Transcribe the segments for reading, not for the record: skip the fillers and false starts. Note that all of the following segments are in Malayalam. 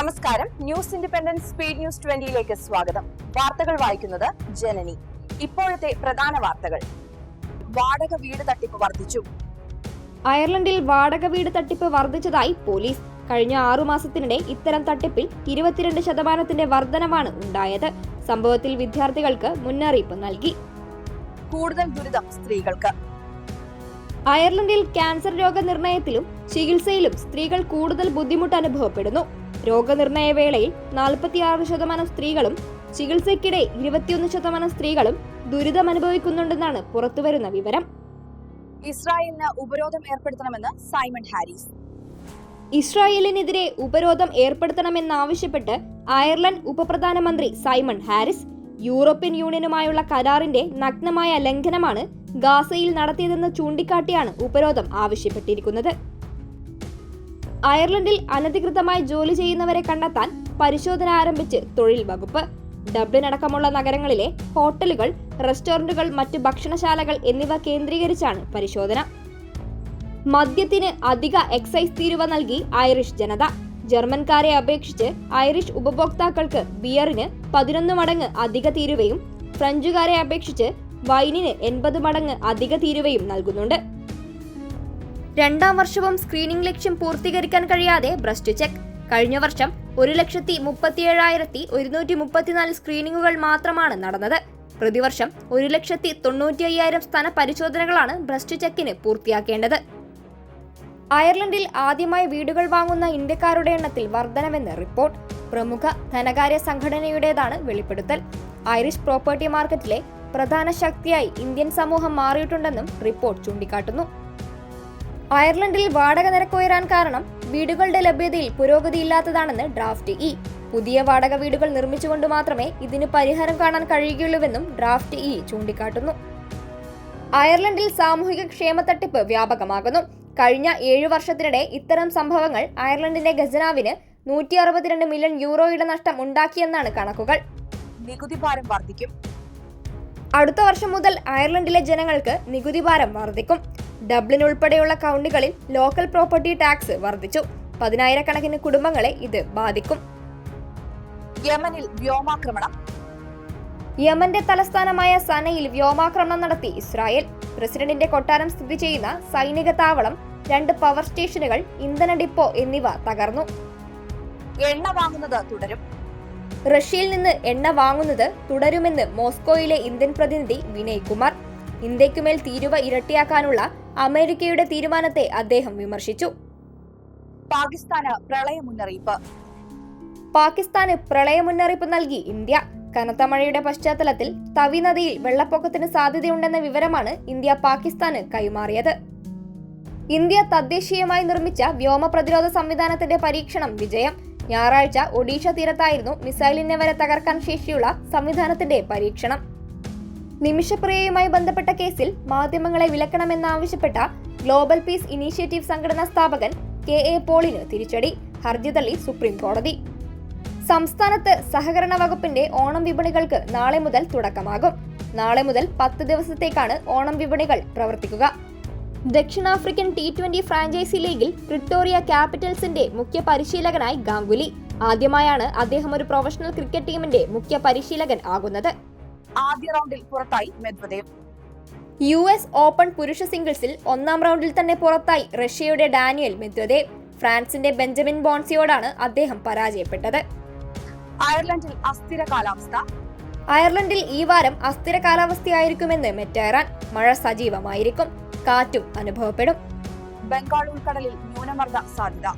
നമസ്കാരം. ന്യൂസ് ഇൻഡിപെൻഡൻസ് സ്പീഡ് ന്യൂസ് 20യിലേക്ക് സ്വാഗതം. വാർത്തകൾ വായിക്കുന്നത് ജനനി. ഇപ്പോഴത്തെ പ്രധാന വാർത്തകൾ. വാടക വീട് തട്ടിപ്പ് വർദ്ധിച്ചു. അയർലൻഡിൽ വാടക വീട് തട്ടിപ്പ് വർദ്ധിച്ചതായി പോലീസ്. കഴിഞ്ഞ 6 മാസത്തിനിടെ ഇത്തരം തട്ടിപ്പിൽ 22% വർധനവാണ് ഉണ്ടായത്. സംഭവത്തിൽ വിദ്യാർത്ഥികൾക്ക് മുന്നറിയിപ്പ് നൽകി. കൂടുതൽ ദുരിതം സ്ത്രീകൾക്ക്. അയർലൻഡിൽ ക്യാൻസർ രോഗനിർണയത്തിലും ചികിത്സയിലും സ്ത്രീകൾ കൂടുതൽ ബുദ്ധിമുട്ട് അനുഭവപ്പെടുന്നു. രോഗനിർണയ വേളയിൽ 46% സ്ത്രീകളും ചികിത്സയ്ക്കിടെ 21% സ്ത്രീകളും ദുരിതമനുഭവിക്കുന്നുണ്ടെന്നാണ് പുറത്തുവരുന്ന വിവരം. ഇസ്രായേലിന് ഉപരോധം ഏർപ്പെടുത്തണമെന്ന് സൈമൺ ഹാരിസ്. ഇസ്രായേലിനെതിരെ ഉപരോധം ഏർപ്പെടുത്തണമെന്നാവശ്യപ്പെട്ട് അയർലൻഡ് ഉപപ്രധാനമന്ത്രി സൈമൺ ഹാരിസ് യൂറോപ്യൻ യൂണിയനുമായുള്ള കരാറിന്റെ നഗ്നമായ ലംഘനമാണ് ഗാസയിൽ നടത്തിയതെന്ന് ചൂണ്ടിക്കാട്ടിയാണ് ഉപരോധം ആവശ്യപ്പെട്ടിരിക്കുന്നത്. അയർലൻഡിൽ അനധികൃതമായി ജോലി ചെയ്യുന്നവരെ കണ്ടെത്താൻ പരിശോധന ആരംഭിച്ച് തൊഴിൽ വകുപ്പ്. ഡബ്ലിൻ അടക്കമുള്ള നഗരങ്ങളിലെ ഹോട്ടലുകൾ, റെസ്റ്റോറന്റുകൾ, മറ്റ് ഭക്ഷണശാലകൾ എന്നിവ കേന്ദ്രീകരിച്ചാണ് പരിശോധന. മദ്യത്തിന് അധിക എക്സൈസ് തീരുവ നൽകി ഐറിഷ് ജനത. ജർമ്മൻകാരെ അപേക്ഷിച്ച് ഐറിഷ് ഉപഭോക്താക്കൾക്ക് ബിയറിന് 11 മടങ്ങ് അധിക തീരുവയും ഫ്രഞ്ചുകാരെ അപേക്ഷിച്ച് വൈനിന് 80 മടങ്ങ് അധിക തീരുവയും നൽകുന്നുണ്ട്. 2ാം വർഷവും സ്ക്രീനിംഗ് ലക്ഷ്യം പൂർത്തീകരിക്കാൻ കഴിയാതെ ബ്രസ്റ്റ് ചെക്ക്. കഴിഞ്ഞ വർഷം 1,37,134 സ്ക്രീനിംഗുകൾ മാത്രമാണ് നടന്നത്. പ്രതിവർഷം 1,95,000 സ്തന പരിശോധനകളാണ് ബ്രസ്റ്റ് ചെക്കിന് പൂർത്തിയാക്കേണ്ടത്. അയർലൻഡിൽ ആദ്യമായി വീടുകൾ വാങ്ങുന്ന ഇന്ത്യക്കാരുടെ എണ്ണത്തിൽ വർധനവെന്ന് റിപ്പോർട്ട്. പ്രമുഖ ധനകാര്യ സംഘടനയുടേതാണ് വെളിപ്പെടുത്തൽ. ഐറിഷ് പ്രോപ്പർട്ടി മാർക്കറ്റിലെ പ്രധാന ശക്തിയായി ഇന്ത്യൻ സമൂഹം മാറിയിട്ടുണ്ടെന്നും റിപ്പോർട്ട് ചൂണ്ടിക്കാട്ടുന്നു. അയർലൻഡിൽ വാടക നിരക്ക് ഉയരാൻ കാരണം വീടുകളുടെ ലഭ്യതയിൽ പുരോഗതിയില്ലാത്തതാണെന്ന് ഡ്രാഫ്റ്റ് ഇ. പുതിയ വാടക വീടുകൾ നിർമ്മിച്ചുകൊണ്ട് മാത്രമേ ഇതിന് പരിഹാരം കാണാൻ കഴിയുകയുള്ളൂവെന്നും ഡ്രാഫ്റ്റ് ഇ ചൂണ്ടിക്കാട്ടുന്നു. അയർലൻഡിൽ സാമൂഹിക ക്ഷേമ തട്ടിപ്പ് വ്യാപകമാകുന്നു. കഴിഞ്ഞ 7 വർഷത്തിനിടെ ഇത്തരം സംഭവങ്ങൾ അയർലൻഡിന്റെ ഖജനാവിന് 162 മില്യൺ യൂറോയുടെ നഷ്ടം ഉണ്ടാക്കിയെന്നാണ് കണക്കുകൾ. നികുതി ഭാരം വർദ്ധിക്കും. അടുത്ത വർഷം മുതൽ അയർലൻഡിലെ ജനങ്ങൾക്ക് നികുതി ഭാരം വർദ്ധിക്കും. ഡബ്ലിൻ ഉൾപ്പെടെയുള്ള കൗണ്ടികളിൽ ലോക്കൽ പ്രോപ്പർട്ടി ടാക്സ് വർദ്ധിച്ചു. 10,000 കുടുംബങ്ങളെ ഇത് ബാധിക്കും. യമനിൽ വ്യോമാക്രമണം. യമന്റെ തലസ്ഥാനമായ സനയിൽ വ്യോമാക്രമണം നടത്തി ഇസ്രായേൽ. പ്രസിഡന്റിന്റെ കൊട്ടാരം സ്ഥിതി ചെയ്യുന്ന സൈനിക താവളം, 2 പവർ സ്റ്റേഷനുകൾ, ഇന്ധന ഡിപ്പോ എന്നിവ തകർന്നു. എണ്ണ വാങ്ങുന്നത് തുടരും. റഷ്യയിൽ നിന്ന് എണ്ണ വാങ്ങുന്നത് തുടരുമെന്ന് മോസ്കോയിലെ ഇന്ത്യൻ പ്രതിനിധി വിനയ് കുമാർ. ഇന്ത്യക്കുമേൽ തീരുവ ഇരട്ടിയാക്കാനുള്ള അമേരിക്കയുടെ തീരുമാനത്തെ അദ്ദേഹം വിമർശിച്ചു. പാകിസ്ഥാന് പ്രളയ മുന്നറിയിപ്പ്. പാകിസ്ഥാന് പ്രളയ മുന്നറിയിപ്പ് നൽകി ഇന്ത്യ. കനത്ത മഴയുടെ പശ്ചാത്തലത്തിൽ തവി നദിയിൽ വെള്ളപ്പൊക്കത്തിന് സാധ്യതയുണ്ടെന്ന വിവരമാണ് ഇന്ത്യ പാകിസ്ഥാന് കൈമാറിയത്. ഇന്ത്യ തദ്ദേശീയമായി നിർമ്മിച്ച വ്യോമ പ്രതിരോധ സംവിധാനത്തിന്റെ പരീക്ഷണം വിജയം. ഞായറാഴ്ച ഒഡീഷ തീരത്തായിരുന്നു മിസൈലിനെ വരെ തകർക്കാൻ ശേഷിയുള്ള സംവിധാനത്തിന്റെ പരീക്ഷണം. നിമിഷപ്രിയയുമായി ബന്ധപ്പെട്ട കേസിൽ മാധ്യമങ്ങളെ വിലക്കണമെന്നാവശ്യപ്പെട്ട ഗ്ലോബൽ പീസ് ഇനീഷ്യേറ്റീവ് സംഘടനാ സ്ഥാപകൻ KA പോളിന് തിരിച്ചടി. ഹർജി തള്ളി സുപ്രീം കോടതി. സംസ്ഥാനത്ത് സഹകരണ വകുപ്പിന്റെ ഓണം വിപണികൾക്ക് നാളെ മുതൽ തുടക്കമാകും. നാളെ മുതൽ 10 ദിവസത്തേക്കാണ് ഓണം വിപണികൾ പ്രവർത്തിക്കുക. ദക്ഷിണാഫ്രിക്കൻ T20 ഫ്രാഞ്ചൈസി ലീഗിൽ പ്രിട്ടോറിയ ക്യാപിറ്റൽസിന്റെ മുഖ്യ പരിശീലകനായി ഗാംഗുലി. ആദ്യമായാണ് അദ്ദേഹം ഒരു പ്രൊഫഷണൽ ക്രിക്കറ്റ് ടീമിന്റെ മുഖ്യ പരിശീലകൻ ആകുന്നത്. ആദ്യ റൗണ്ടിൽ പുറത്തായി മെദ്വദേവ്. US ഓപ്പൺ പുരുഷ സിംഗിൾസിൽ 1ാം റൗണ്ടിൽ തന്നെ പുറത്തായി റഷ്യയുടെ ഡാനിയൽ മെദ്വദേവ്. ഫ്രാൻസിന്റെ ബെഞ്ചമിൻ ബോൺസിയോടാണ് അദ്ദേഹം പരാജയപ്പെട്ടത്. അയർലൻഡിൽ അസ്ഥിര കാലാവസ്ഥ. അയർലൻഡിൽ ഈ വാരം അസ്ഥിര കാലാവസ്ഥയായിരിക്കുമെന്ന് മെറ്റേറാൻ. മഴ സജീവമായിരിക്കും, കാറ്റും അനുഭവപ്പെടും. ബംഗാൾ ഉൾക്കടലിൽ ന്യൂനമർദ്ദ സാധ്യത.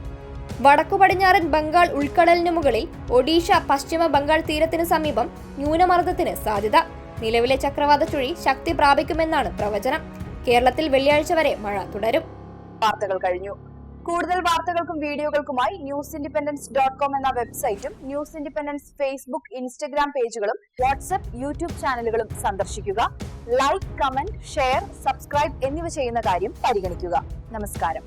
വടക്കു പടിഞ്ഞാറൻ ബംഗാൾ ഉൾക്കടലിന് മുകളിൽ ഒഡീഷ, പശ്ചിമ ബംഗാൾ തീരത്തിന് സമീപം ന്യൂനമർദ്ദത്തിന് സാധ്യത. നിലവിലെ ചക്രവാത ചുഴി ശക്തി പ്രാപിക്കുമെന്നാണ് പ്രവചനം. കേരളത്തിൽ വെള്ളിയാഴ്ച വരെ മഴ തുടരും. വാർത്തകൾ കഴിഞ്ഞു. കൂടുതൽ വാർത്തകൾക്കും വീഡിയോകൾക്കുമായി newsindependence.com എന്ന വെബ്സൈറ്റും ന്യൂസ് ഇൻഡിപെൻഡൻസ് ഫേസ്ബുക്ക്, ഇൻസ്റ്റഗ്രാം പേജുകളും വാട്സ്ആപ്പ്, യൂട്യൂബ് ചാനലുകളും സന്ദർശിക്കുക. ലൈക്ക്, കമന്റ്, ഷെയർ, സബ്സ്ക്രൈബ് എന്നിവ ചെയ്യുന്ന കാര്യം പരിഗണിക്കുക. നമസ്കാരം.